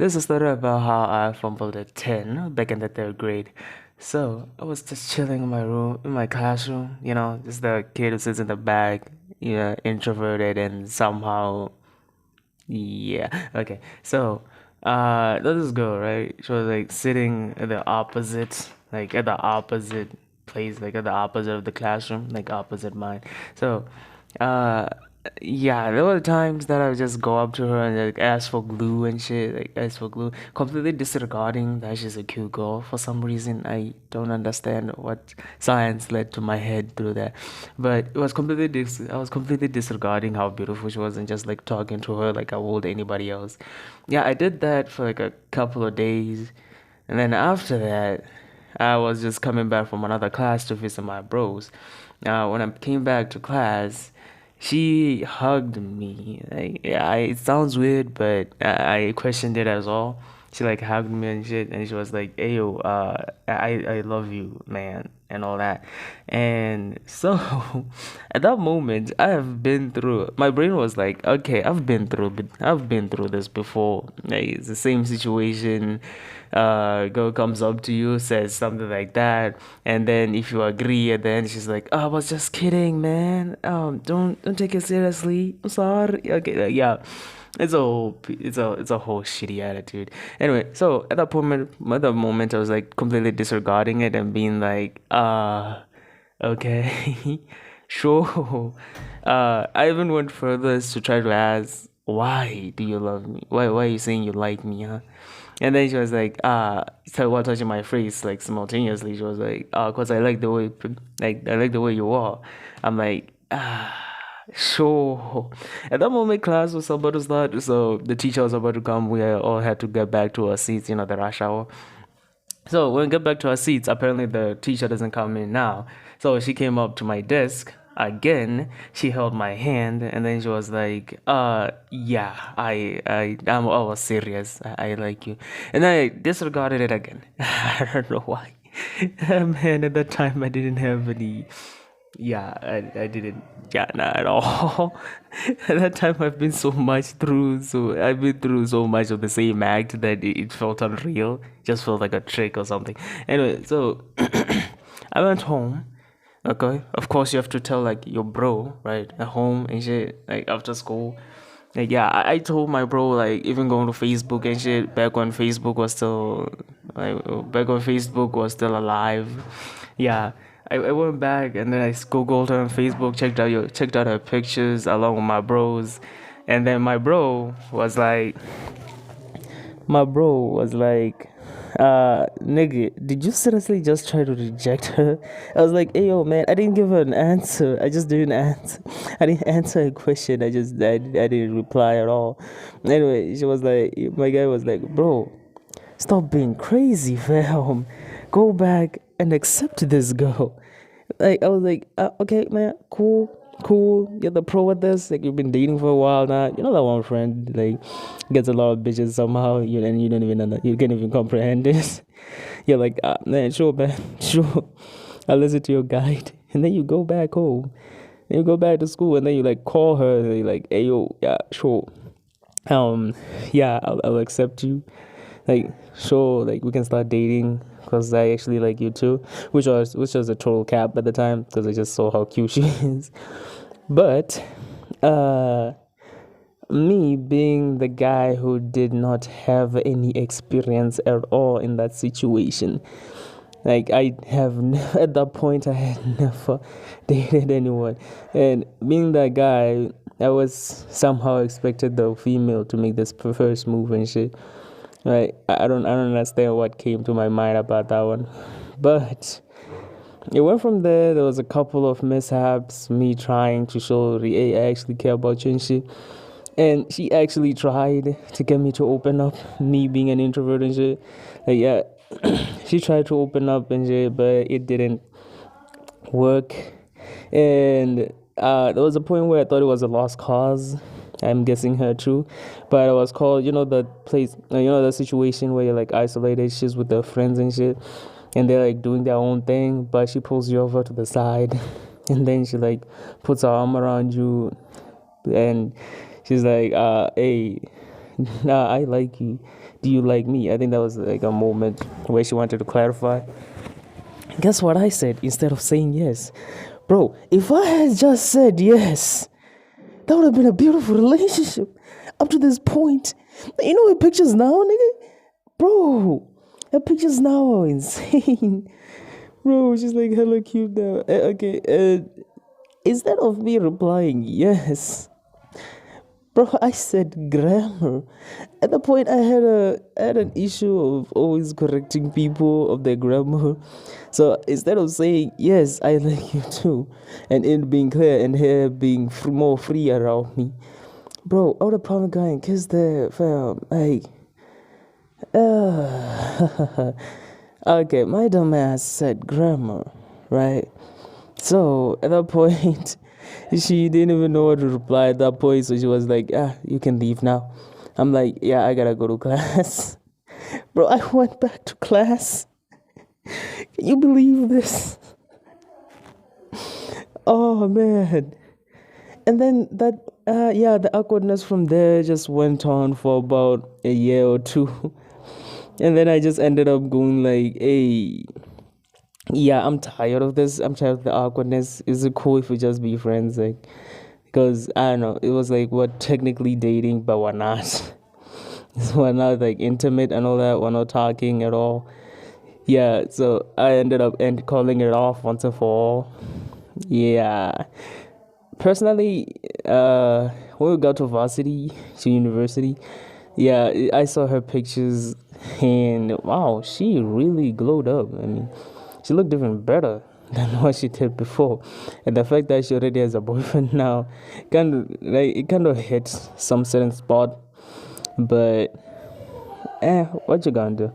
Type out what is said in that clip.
This is a story about how I fumbled a 10 back in the third grade. So I was just chilling in my room, in my classroom, just the kid who sits in the back, introverted and somehow, yeah. Okay, so there's this girl, right? She was like sitting at the opposite, like at the opposite place, like at the opposite of the classroom, like opposite mine. So, uh, yeah, there were times that I would just go up to her and like ask for glue and shit, like ask for glue, completely disregarding that she's a cute girl. For some reason, I don't understand what science led to my head through that, but I was completely disregarding how beautiful she was and just like talking to her like I would anybody else. Yeah, I did that for like a couple of days, and then after that, I was just coming back from another class to visit my bros. When I came back to class, she hugged me. Like, yeah, it sounds weird, but I questioned it as well. She like hugged me and shit, and she was like, "Hey yo, I love you, man," and all that. And so, at that moment, I have been through. My brain was like, "Okay, I've been through this before. Like, it's the same situation. Girl comes up to you, says something like that, and then if you agree, and then she's like, "Oh, I was just kidding, man. Don't take it seriously. I'm sorry." Okay, yeah. It's a whole shitty attitude. Anyway, so at that moment, I was like completely disregarding it and being like, okay, sure. I even went further as to try to ask, why do you love me? Why are you saying you like me, huh? And then she was like, so while touching my face, like simultaneously, she was like, cause I like the way, I like the way you are. I'm like, sure. At that moment, class was about to start, so the teacher was about to come. We all had to get back to our seats, the rush hour. So when we get back to our seats, apparently the teacher doesn't come in now. So she came up to my desk again. She held my hand and then she was like, yeah, I was serious. I like you. And I disregarded it again. I don't know why. Man, at that time I didn't have any. Yeah, I didn't. Yeah, not at all. At that time, I've been through so much of the same act that it felt unreal. Just felt like a trick or something. Anyway, so I went home. Okay, of course you have to tell like your bro, right, at home and shit, like after school. Like yeah, I told my bro like even going to Facebook and shit back when Facebook was still alive. Yeah, I went back and then I googled her on Facebook, checked out her pictures along with my bros, and then my bro was like, nigga, did you seriously just try to reject her? I was like, hey, yo, man, I didn't give her an answer. I just didn't answer. I didn't answer a question. I didn't reply at all. Anyway, my guy was like, bro, stop being crazy, fam. Go back and accept this girl. Like I was like, okay, man, cool. You're the pro at this. Like you've been dating for a while now. You know that one friend like gets a lot of bitches somehow. You don't even you can't even comprehend this. You're like, man, sure, man, sure. I'll listen to your guide, and then you go back home. And you go back to school, and then you like call her, and you're like, hey yo, yeah, sure. Um, yeah, I'll accept you. Like, sure, like we can start dating because I actually like you too, which was a total cap at the time because I just saw how cute she is. But, uh, me being the guy who did not have any experience at all in that situation, like at that point I had never dated anyone, and being that guy, I was somehow expected the female to make this first move and shit. Right, I don't understand what came to my mind about that one, but it went from there. There was a couple of mishaps, me trying to show I actually care about you and shit, and she actually tried to get me to open up. Me being an introvert and shit, like yeah, she tried to open up and shit, but it didn't work, and there was a point where I thought it was a lost cause. I'm guessing her too, but I was called, the place, the situation where you're like isolated, she's with her friends and shit, and they're like doing their own thing, but she pulls you over to the side, and then she like puts her arm around you, and she's like, hey, Nah, I like you. Do you like me? I think that was like a moment where she wanted to clarify. Guess what I said instead of saying yes? Bro, if I had just said yes, that would have been a beautiful relationship up to this point. You know her pictures now, nigga? Bro, her pictures now are insane. Bro, she's like hella cute now. Okay, instead of me replying yes, bro, I said grammar. At the point, I had an issue of always correcting people of their grammar. So instead of saying yes, I like you too, and it being clear and her being more free around me, bro, I would have probably gone and kissed there, fam. Like, okay, my dumb ass said grammar, right? So at that point, she didn't even know what to reply at that point. So she was like, you can leave now. I'm like, yeah, I gotta go to class. Bro, I went back to class. Can you believe this? Oh, man. And then the awkwardness from there just went on for about a year or two. And then I just ended up going like, hey, yeah, I'm tired of this. I'm tired of the awkwardness. Is it cool if we just be friends? Like, because I don't know, it was like we're technically dating, but we're not. So we're not like intimate and all that. We're not talking at all. Yeah, so I ended up calling it off once and for all. Yeah, personally, when we got to varsity, to university, yeah, I saw her pictures, and wow, she really glowed up. I mean, she looked even better than what she did before, and the fact that she already has a boyfriend now, kind of hits some certain spot. But what you gonna do?